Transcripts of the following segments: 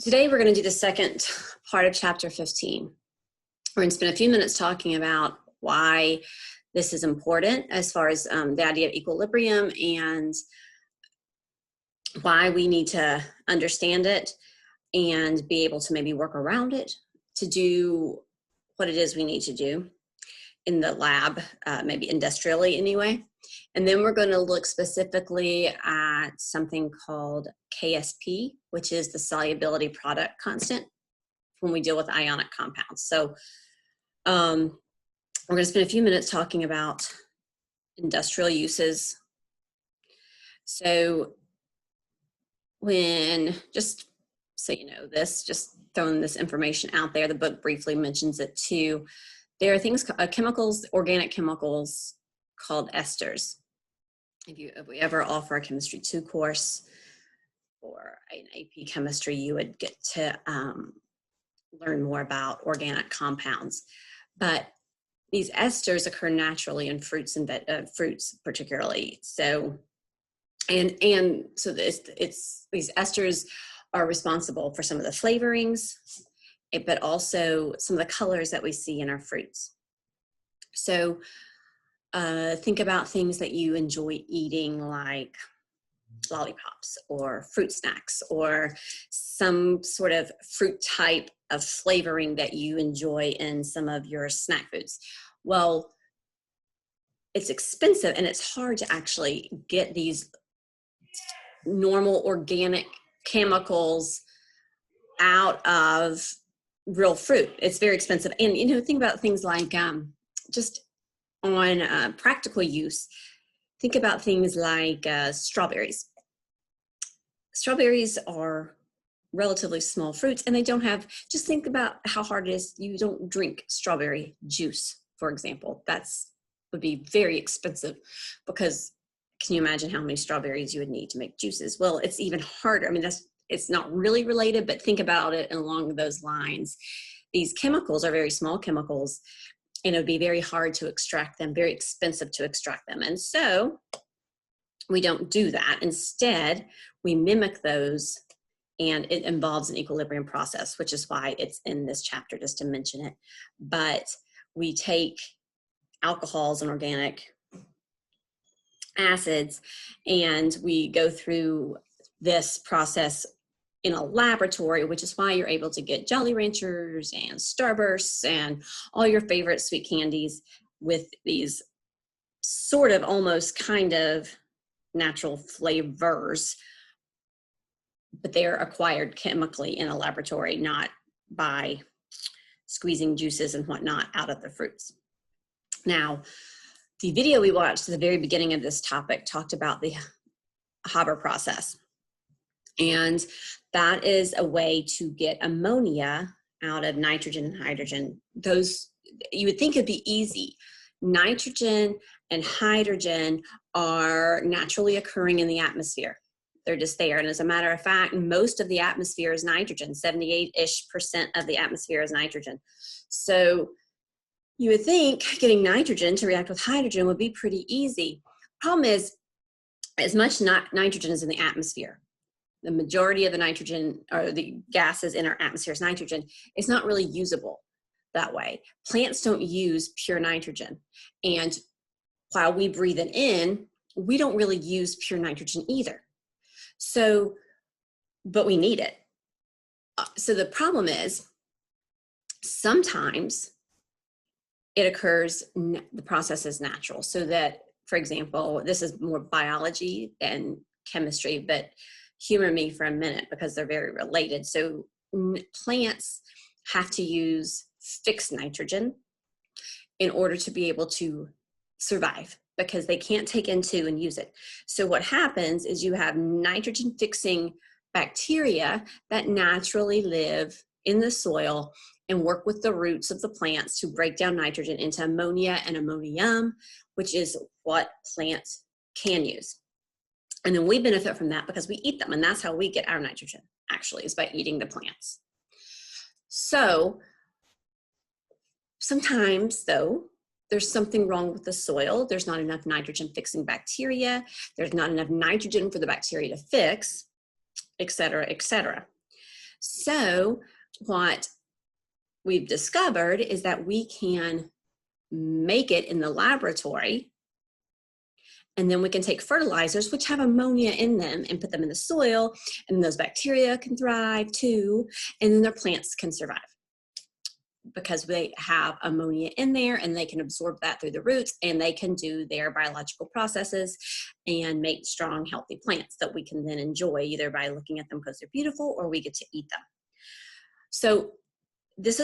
Today we're going to do the second part of chapter 15. We're going to spend a few minutes talking about why this is important as far as the idea of equilibrium and why we need to understand it and be able to maybe work around it to do what it is we need to do in the lab, maybe industrially anyway. And then we're going to look specifically at something called KSP, which is the solubility product constant when we deal with ionic compounds. So we're going to spend a few minutes talking about industrial uses. So just so you know this, just throwing this information out there, the book briefly mentions it too. There are things, chemicals, organic chemicals called esters. If we ever offer a Chemistry 2 course or an AP Chemistry, you would get to learn more about organic compounds. But these esters occur naturally in fruits and fruits particularly. So, so these esters are responsible for some of the flavorings, but also some of the colors that we see in our fruits. So think about things that you enjoy eating, like lollipops or fruit snacks or some sort of fruit type of flavoring that you enjoy in some of your snack foods. Well, it's expensive and it's hard to actually get these normal organic chemicals out of real fruit. It's very expensive. And, think about things like just on practical use, think about things like strawberries. Strawberries are relatively small fruits and they don't have, just think about how hard it is. You don't drink strawberry juice, for example. Would be very expensive because can you imagine how many strawberries you would need to make juices? Well, it's even harder. I mean, it's not really related, but think about it along those lines. These chemicals are very small chemicals and it would be very hard to extract them, very expensive to extract them. And so we don't do that. Instead, we mimic those and it involves an equilibrium process, which is why it's in this chapter, just to mention it. But we take alcohols and organic acids and we go through this process in a laboratory, which is why you're able to get Jolly Ranchers and Starbursts and all your favorite sweet candies with these sort of almost kind of natural flavors, but they're acquired chemically in a laboratory, not by squeezing juices and whatnot out of the fruits. Now, the video we watched at the very beginning of this topic talked about the Haber process. And that is a way to get ammonia out of nitrogen and hydrogen. Those, you would think it'd be easy. Nitrogen and hydrogen are naturally occurring in the atmosphere. They're just there. And as a matter of fact, most of the atmosphere is nitrogen. 78-ish% of the atmosphere is nitrogen. So you would think getting nitrogen to react with hydrogen would be pretty easy. Problem is, as much nitrogen is in the atmosphere, the majority of the nitrogen or the gases in our atmosphere is nitrogen, it's not really usable that way. Plants don't use pure nitrogen. And while we breathe it in, we don't really use pure nitrogen either. So, but we need it. So the problem is sometimes it occurs, the process is natural. So that, for example, this is more biology than chemistry, but humor me for a minute because they're very related. So plants have to use fixed nitrogen in order to be able to survive because they can't take N2 and use it. So what happens is you have nitrogen fixing bacteria that naturally live in the soil and work with the roots of the plants to break down nitrogen into ammonia and ammonium, which is what plants can use. And then we benefit from that because we eat them. And that's how we get our nitrogen, actually, is by eating the plants. So sometimes, though, there's something wrong with the soil. There's not enough nitrogen fixing bacteria. There's not enough nitrogen for the bacteria to fix, et cetera, et cetera. So what we've discovered is that we can make it in the laboratory, and then we can take fertilizers, which have ammonia in them, and put them in the soil, and those bacteria can thrive too, and then their plants can survive because they have ammonia in there, and they can absorb that through the roots, and they can do their biological processes and make strong, healthy plants that we can then enjoy either by looking at them because they're beautiful or we get to eat them. So this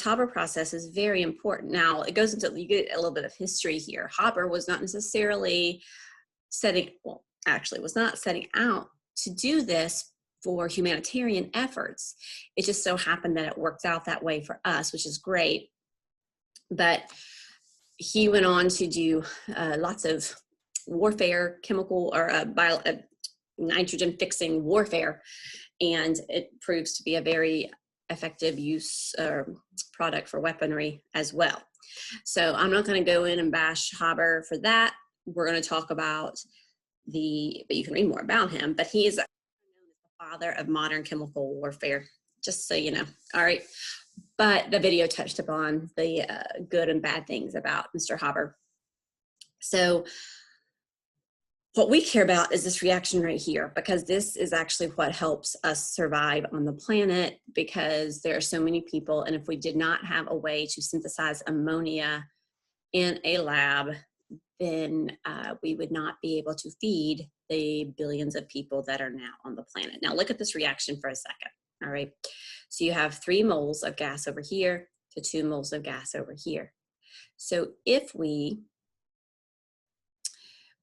Haber process is very important. Now it goes into, you get a little bit of history here. Haber was not necessarily was not setting out to do this for humanitarian efforts. It just so happened that it worked out that way for us, which is great. But he went on to do lots of warfare, chemical or nitrogen fixing warfare, and it proves to be a very effective use product for weaponry as well. So I'm not going to go in and bash Haber for that. We're going to talk about but you can read more about him, but he is known as the father of modern chemical warfare, just so you know. All right. But the video touched upon the good and bad things about Mr. Haber. So what we care about is this reaction right here, because this is actually what helps us survive on the planet, because there are so many people, and if we did not have a way to synthesize ammonia in a lab, then we would not be able to feed the billions of people that are now on the planet. Now look at this reaction for a second, all right? So you have 3 moles of gas over here to 2 moles of gas over here. So if we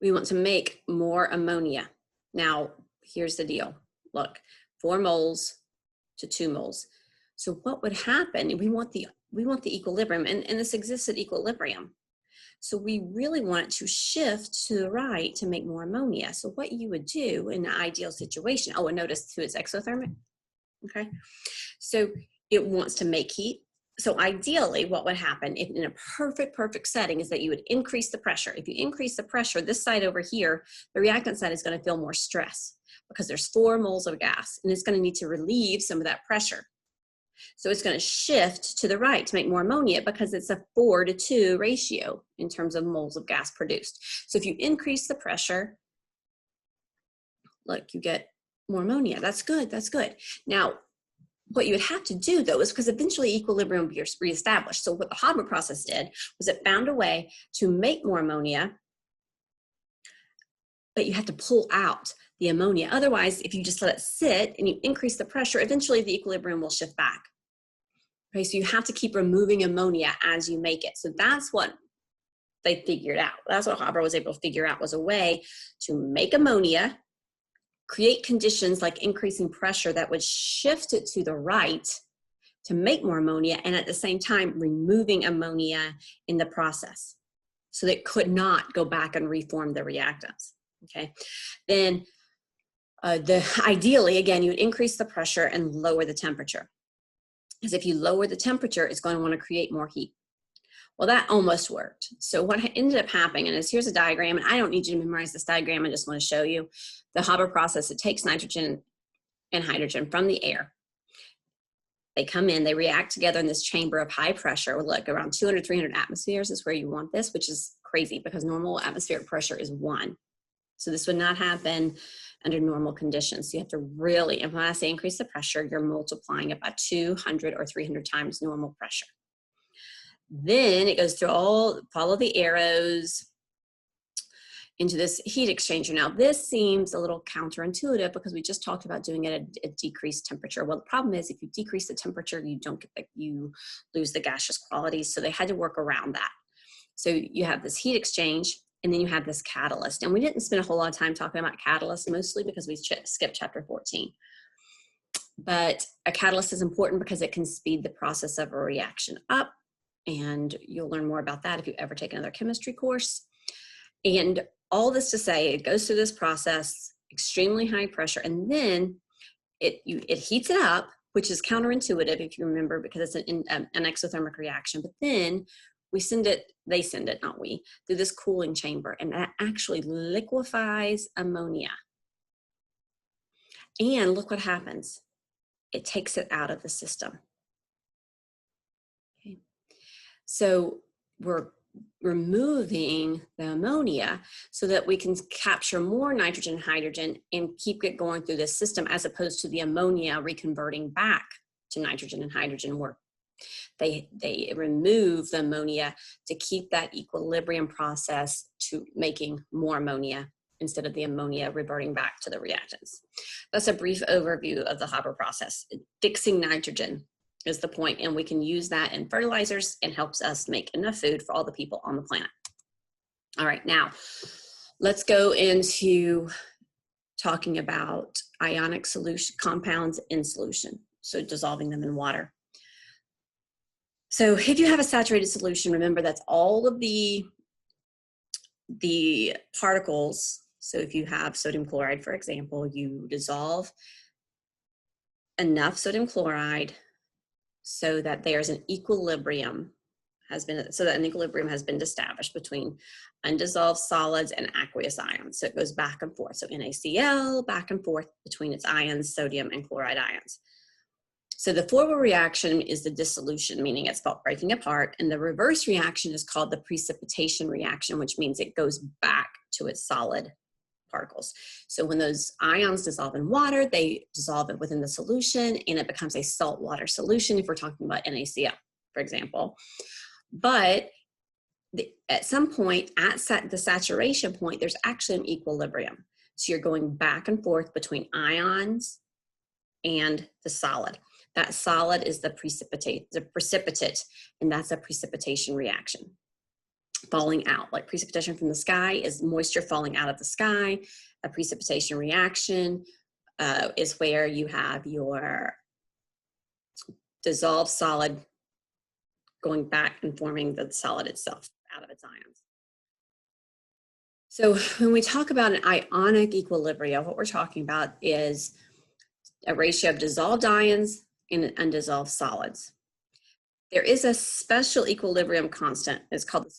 want to make more ammonia. Now, here's the deal. Look, 4 moles to 2 moles. So what would happen? We want the equilibrium, and this exists at equilibrium. So we really want it to shift to the right to make more ammonia. So what you would do in an ideal situation, and notice too, it's exothermic, okay? So it wants to make heat. So ideally, what would happen if in a perfect setting is that you would increase the pressure. If you increase the pressure, this side over here, the reactant side is going to feel more stress because there's 4 moles of gas, and it's going to need to relieve some of that pressure. So it's going to shift to the right to make more ammonia because it's a 4-to-2 ratio in terms of moles of gas produced. So if you increase the pressure, look, you get more ammonia. That's good. That's good. Now, what you would have to do, though, is because eventually equilibrium will be reestablished. So what the Haber process did was it found a way to make more ammonia, but you have to pull out the ammonia. Otherwise, if you just let it sit and you increase the pressure, eventually the equilibrium will shift back. Okay, so you have to keep removing ammonia as you make it. So that's what they figured out. That's what Haber was able to figure out, was a way to make ammonia, create conditions like increasing pressure that would shift it to the right to make more ammonia, and at the same time removing ammonia in the process so that it could not go back and reform the reactants. Okay, then ideally, again, you would increase the pressure and lower the temperature, because if you lower the temperature, it's going to want to create more heat. Well, that almost worked. So what ended up happening, and here's a diagram, and I don't need you to memorize this diagram, I just want to show you the Haber process. It takes nitrogen and hydrogen from the air. They come in, they react together in this chamber of high pressure. Look, around 200, 300 atmospheres is where you want this, which is crazy because normal atmospheric pressure is 1. So this would not happen under normal conditions. So you have to really, and when I say increase the pressure, you're multiplying it by 200 or 300 times normal pressure. Then it goes through follow the arrows into this heat exchanger. Now this seems a little counterintuitive because we just talked about doing it at a decreased temperature. Well, the problem is if you decrease the temperature, you lose the gaseous qualities. So they had to work around that. So you have this heat exchange, and then you have this catalyst. And we didn't spend a whole lot of time talking about catalysts, mostly because we skipped chapter 14. But a catalyst is important because it can speed the process of a reaction up. And you'll learn more about that if you ever take another chemistry course. And all this to say, it goes through this process, extremely high pressure, and then it heats it up, which is counterintuitive if you remember, because it's an exothermic reaction. But then they send it, not we, through this cooling chamber, and that actually liquefies ammonia. And look what happens. it takes it out of the system. Okay. So we're removing the ammonia so that we can capture more nitrogen and hydrogen and keep it going through this system, as opposed to the ammonia reconverting back to nitrogen and hydrogen, where they remove the ammonia to keep that equilibrium process to making more ammonia instead of the ammonia reverting back to the reactants. That's a brief overview of the Haber process. Fixing nitrogen is the point, and we can use that in fertilizers and helps us make enough food for all the people on the planet. All right, now let's go into talking about ionic solution compounds in solution, so dissolving them in water. So if you have a saturated solution, remember that's all of the particles. So if you have sodium chloride, for example, you dissolve enough sodium chloride so that there's an equilibrium has been established between undissolved solids and aqueous ions. So it goes back and forth. So NaCl back and forth between its ions, sodium and chloride ions. So the forward reaction is the dissolution, meaning it's breaking apart, and the reverse reaction is called the precipitation reaction, which means it goes back to its solid particles. So when those ions dissolve in water, they dissolve it within the solution, and it becomes a saltwater solution if we're talking about NaCl, for example. But at some point, at the saturation point, there's actually an equilibrium. So you're going back and forth between ions and the solid. That solid is the precipitate, and that's a precipitation reaction. Falling out, like precipitation from the sky is moisture falling out of the sky. A precipitation reaction is where you have your dissolved solid going back and forming the solid itself out of its ions. So when we talk about an ionic equilibrium, what we're talking about is a ratio of dissolved ions and undissolved solids. There is a special equilibrium constant. It's called the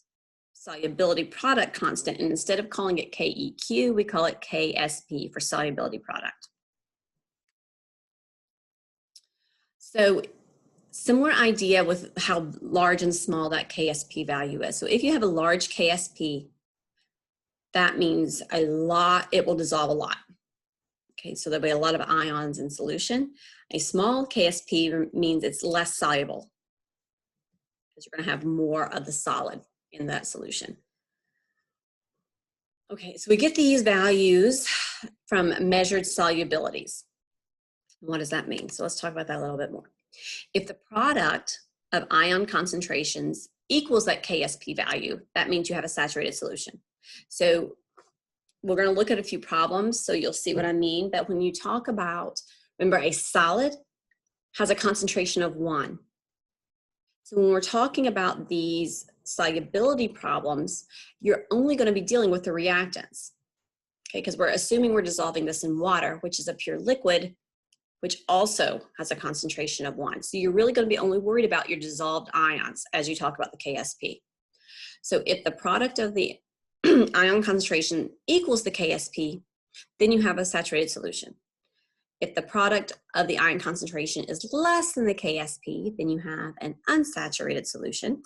solubility product constant, and instead of calling it KEQ, we call it KSP for solubility product. So similar idea with how large and small that KSP value is. So if you have a large KSP, that means a lot, it will dissolve a lot. Okay, so there'll be a lot of ions in solution. A small KSP means it's less soluble, because you're going to have more of the solid in that solution. Okay, so we get these values from measured solubilities. What does that mean? So let's talk about that a little bit more. If the product of ion concentrations equals that KSP value, that means you have a saturated solution. So we're going to look at a few problems, so you'll see what I mean. But when you talk about, remember, a solid has a concentration of 1. So when we're talking about these solubility problems, you're only going to be dealing with the reactants, okay? Because we're assuming we're dissolving this in water, which is a pure liquid, which also has a concentration of 1. So you're really going to be only worried about your dissolved ions as you talk about the KSP. So if the product of the ion concentration equals the KSP, then you have a saturated solution. If the product of the ion concentration is less than the KSP, then you have an unsaturated solution.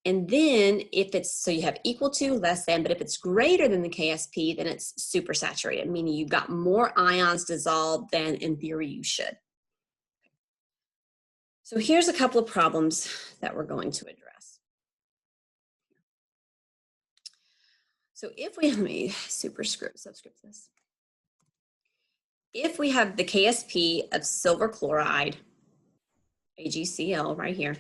And then if it's, so you have equal to, less than, but if it's greater than the KSP, then it's supersaturated, meaning you've got more ions dissolved than in theory you should. So here's a couple of problems that we're going to address. So if we, let me subscript this. If we have the KSP of silver chloride, AgCl right here,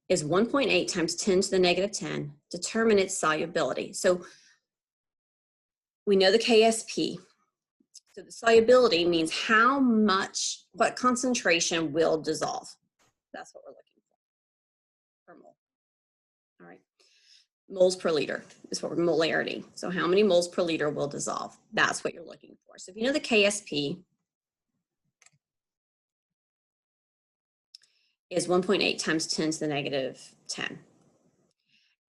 is 1.8 times 10 to the negative 10, determine its solubility. So we know the KSP. So the solubility means how much, what concentration will dissolve. That's what we're looking for per mole. All right. Moles per liter is what we're, molarity. So how many moles per liter will dissolve? That's what you're looking for. So if you know the KSP is 1.8 times 10 to the negative 10.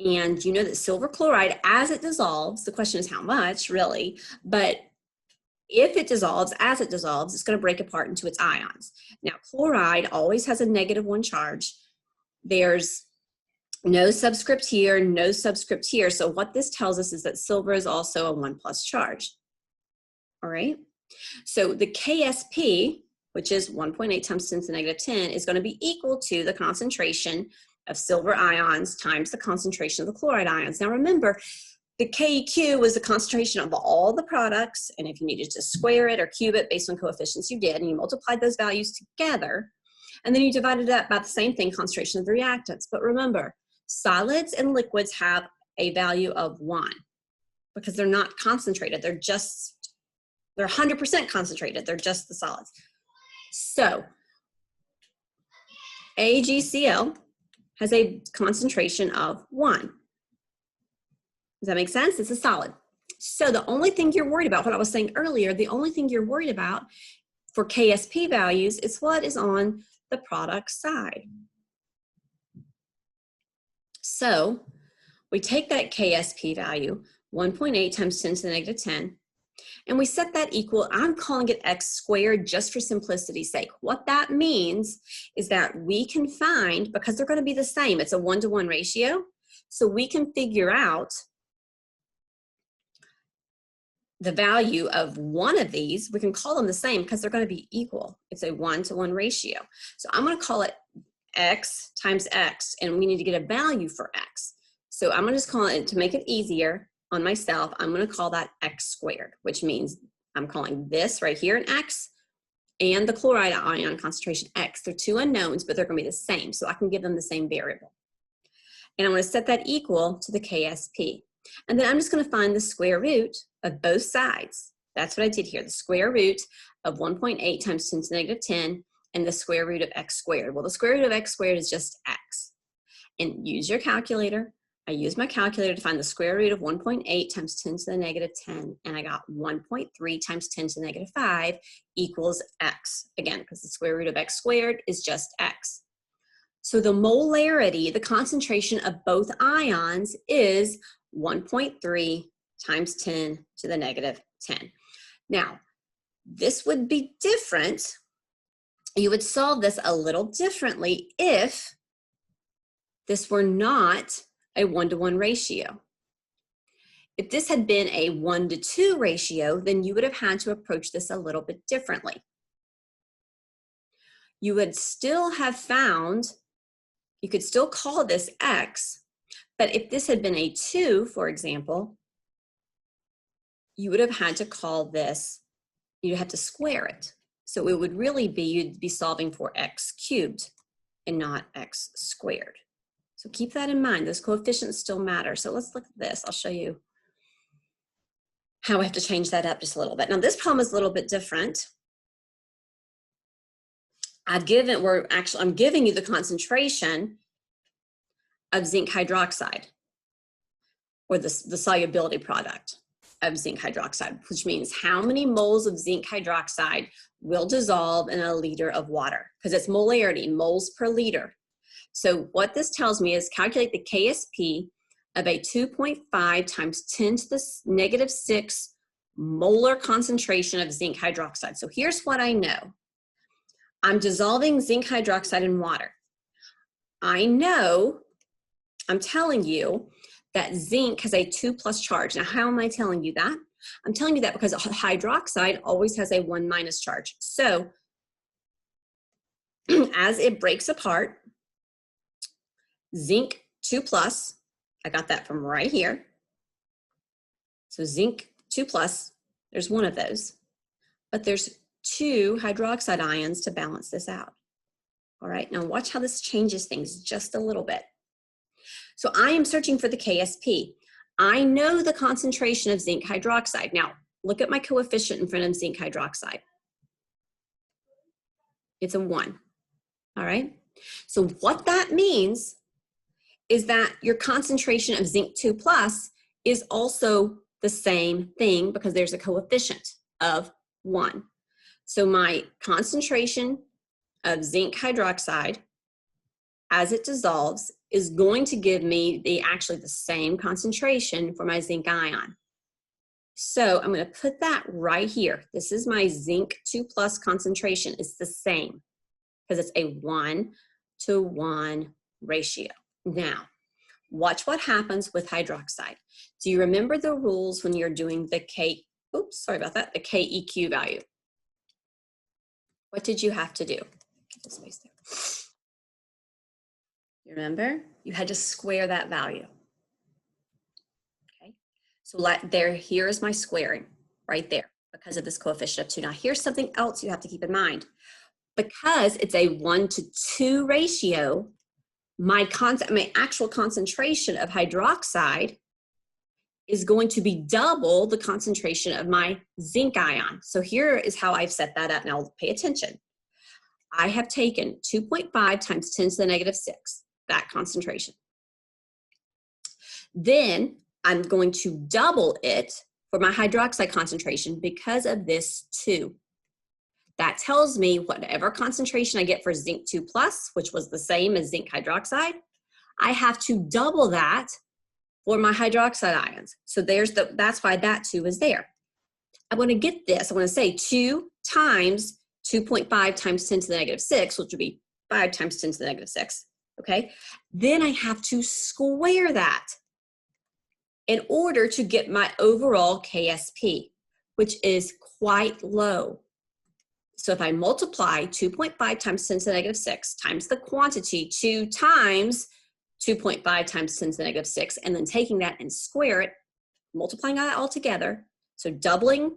And you know that silver chloride, as it dissolves, the question is how much really, but If it dissolves, as it dissolves, it's going to break apart into its ions. Now, chloride always has a -1 charge. There's no subscript here, no subscript here. So what this tells us is that silver is also a 1+ charge. All right. So the KSP, which is 1.8 times 10 to the -10, is going to be equal to the concentration of silver ions times the concentration of the chloride ions. Now remember, the KEQ was the concentration of all the products, and if you needed to square it or cube it based on coefficients, you did, and you multiplied those values together, and then you divided that by the same thing, concentration of the reactants. But remember, solids and liquids have a value of 1 because they're not concentrated. They're 100% concentrated. They're just the solids. So AgCl has a concentration of 1. Does that make sense? It's a solid. So the only thing you're worried about, what I was saying earlier, the only thing you're worried about for KSP values is what is on the product side. So we take that KSP value, 1.8 times 10 to the -10, and we set that equal, I'm calling it x squared just for simplicity's sake. What that means is that we can find, because they're going to be the same, it's a 1-to-1 ratio, so we can figure out the value of one of these. We can call them the same because they're going to be equal. It's a 1-to-1 ratio. So I'm going to call it x times x, and we need to get a value for x. So I'm going to just call it, to make it easier on myself, I'm going to call that x squared, which means I'm calling this right here an x and the chloride ion concentration x. They're two unknowns, but they're going to be the same, so I can give them the same variable. And I'm going to set that equal to the KSP. And then I'm just going to find the square root of both sides. That's what I did here, the square root of 1.8 times 10 to the -10 and the square root of x squared. Well, the square root of x squared is just x. And use your calculator. I used my calculator to find the square root of 1.8 times 10 to the -10, and I got 1.3 times 10 to the -5 equals x. Again, because the square root of x squared is just x. So the molarity, the concentration of both ions is 1.3 times 10 to the -10. Now, this would be different. You would solve this a little differently if this were not a 1-to-1 ratio. If this had been a 1-to-2 ratio, then you would have had to approach this a little bit differently. You would still have found, you could still call this x, but if this had been a 2, for example, you would have had to call this, you'd have to square it. So it would really be, you'd be solving for x cubed and not x squared. So keep that in mind, those coefficients still matter. So let's look at this. I'll show you how I have to change that up just a little bit. Now this problem is a little bit different. I'm giving you the concentration of zinc hydroxide, or the solubility product of zinc hydroxide, which means how many moles of zinc hydroxide will dissolve in a liter of water, because it's molarity, moles per liter. So what this tells me is calculate the KSP of a 2.5 times 10 to the -6 molar concentration of zinc hydroxide. So here's what I know. I'm dissolving zinc hydroxide in water. I know, I'm telling you that zinc has a 2+ charge. Now, how am I telling you that? I'm telling you that because hydroxide always has a 1- charge. So as it breaks apart, zinc 2+, I got that from right here. So zinc 2+, there's one of those, but there's 2 hydroxide ions to balance this out. All right, now watch how this changes things just a little bit. So I am searching for the KSP. I know the concentration of zinc hydroxide. Now, look at my coefficient in front of zinc hydroxide. It's a 1, all right? So what that means is that your concentration of zinc 2+ is also the same thing because there's a coefficient of 1. So my concentration of zinc hydroxide as it dissolves is going to give me actually the same concentration for my zinc ion. So I'm going to put that right here. This is my zinc 2+ concentration. It's the same because it's a 1-to-1 ratio. Now, watch what happens with hydroxide. Do you remember the rules when you're doing the the KEQ value? What did you have to do? Get the space there. You remember? You had to square that value. Okay, so here is my squaring right there because of this coefficient of 2. Now here's something else you have to keep in mind. Because it's a 1-to-2 ratio, my actual concentration of hydroxide is going to be double the concentration of my zinc ion. So here is how I've set that up. Now pay attention. I have taken 2.5 times 10 to the negative 6, that concentration. Then I'm going to double it for my hydroxide concentration because of this 2. That tells me whatever concentration I get for zinc 2+, which was the same as zinc hydroxide, I have to double that for my hydroxide ions. So that's why that 2 is there. I want to get this. I want to say 2 times 2.5 times 10 to the negative 6, which would be 5 times 10 to the negative 6. Okay. Then I have to square that in order to get my overall KSP, which is quite low. So if I multiply 2.5 times 10 to the negative 6 times the quantity 2 times 2.5 times 10 to the negative 6, and then taking that and square it, multiplying that all together, so doubling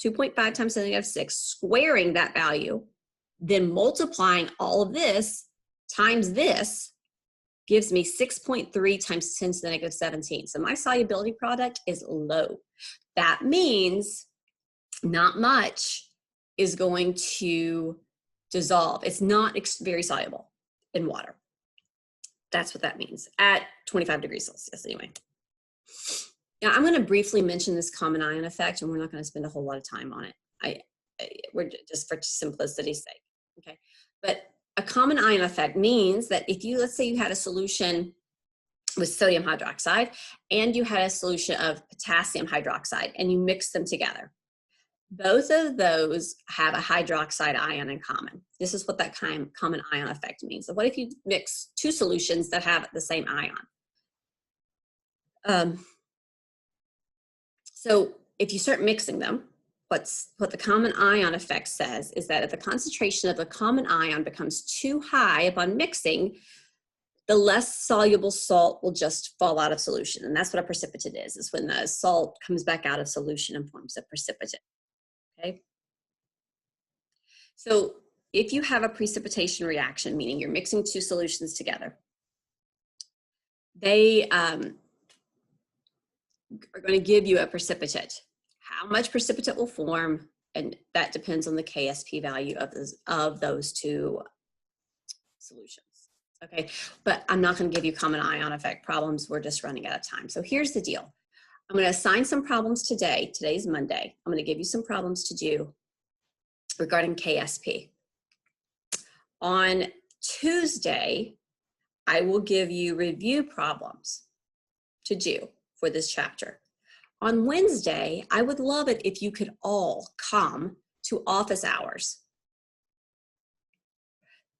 2.5 times 10 to the negative 6, squaring that value, then multiplying all of this times this gives me 6.3 times 10 to the negative 17. So my solubility product is low. That means not much is going to dissolve. It's not very soluble in water. That's what that means at 25 degrees Celsius anyway. Now I'm going to briefly mention this common ion effect, and we're not going to spend a whole lot of time on it. We're just for simplicity's sake, okay? But a common ion effect means that if let's say you had a solution with sodium hydroxide and you had a solution of potassium hydroxide and you mix them together, both of those have a hydroxide ion in common. This is what that common ion effect means. So what if you mix 2 solutions that have the same ion? So if you start mixing them, what the common ion effect says is that if the concentration of the common ion becomes too high upon mixing, the less soluble salt will just fall out of solution. And that's what a precipitate is when the salt comes back out of solution and forms a precipitate. Okay. So if you have a precipitation reaction, meaning you're mixing 2 solutions together, they are going to give you a precipitate. How much precipitate will form, and that depends on the KSP value of those 2 solutions. Okay, but I'm not going to give you common ion effect problems. We're just running out of time. So here's the deal. I'm going to assign some problems today. Today's Monday. I'm going to give you some problems to do regarding KSP. On Tuesday, I will give you review problems to do for this chapter. On Wednesday, I would love it if you could all come to office hours.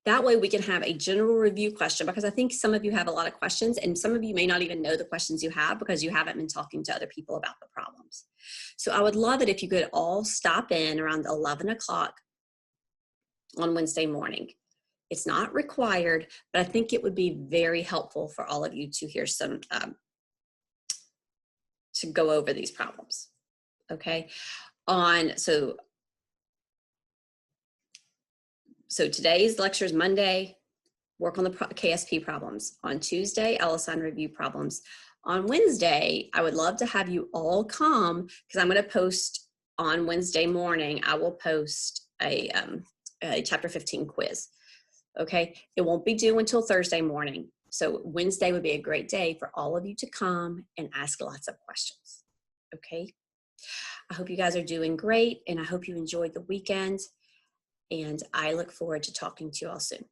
That way we can have a general review question, because I think some of you have a lot of questions and some of you may not even know the questions you have because you haven't been talking to other people about the problems. So I would love it if you could all stop in around 11 o'clock on Wednesday morning. It's not required, but I think it would be very helpful for all of you to hear some, to go over these problems, okay? So today's lecture is Monday, work on the KSP problems. On Tuesday, I'll assign review problems. On Wednesday, I would love to have you all come, because I'm going to post on Wednesday morning, I will post a chapter 15 quiz. Okay, it won't be due until Thursday morning. So Wednesday would be a great day for all of you to come and ask lots of questions. Okay, I hope you guys are doing great and I hope you enjoyed the weekend, and I look forward to talking to you all soon.